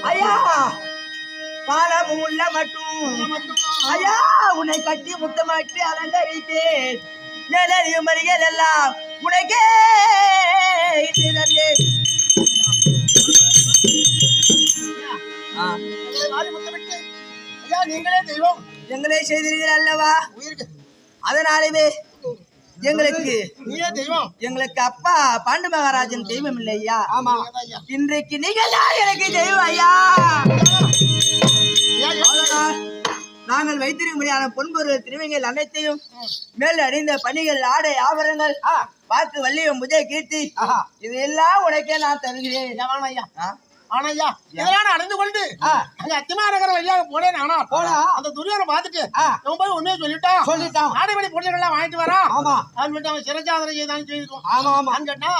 ஐயா காலம் உள்ள மட்டும் ஐயா உன்னை கட்டி முத்தமாட்டி அலங்கரித்தேன் நிலையும் மறியல் எல்லாம் உனக்கே நீங்களே தெய்வம் எங்களே செய்தீர்கள் அல்லவா அதனாலுமே எங்களுக்கு எங்களுக்கு அப்பா பாண்டு மகாராஜன் தெய்வம் இல்லையா இன்றைக்கு நீங்கள் தான் எனக்கு தெய்வம் ஐயா நாங்கள் வைத்திருக்கும்படியான பொன்பொருள் திருவிகள் அனைத்தையும் மேல் அணிந்த பணிகள் ஆடை ஆபரணங்கள் பார்த்து வள்ளியும் முதல் கீர்த்தி இது எல்லாம் உனக்கே நான் தருகிறேன் ஐயா ஆனையா இதெல்லாம் அடைந்து கொண்டு அங்க அத்திமாநகர் வழியாக போனேன் ஆனா அந்த துரியோனை பார்த்துட்டு அவன் போய் உண்மையை சொல்லிட்டான் ஆடைபடி பொருள்கள் எல்லாம் வாங்கிட்டு வரான் அவன் அவன் சிறச்சாதனை செய்தான்னு செய்திருக்கோம் ஆமா கேட்டா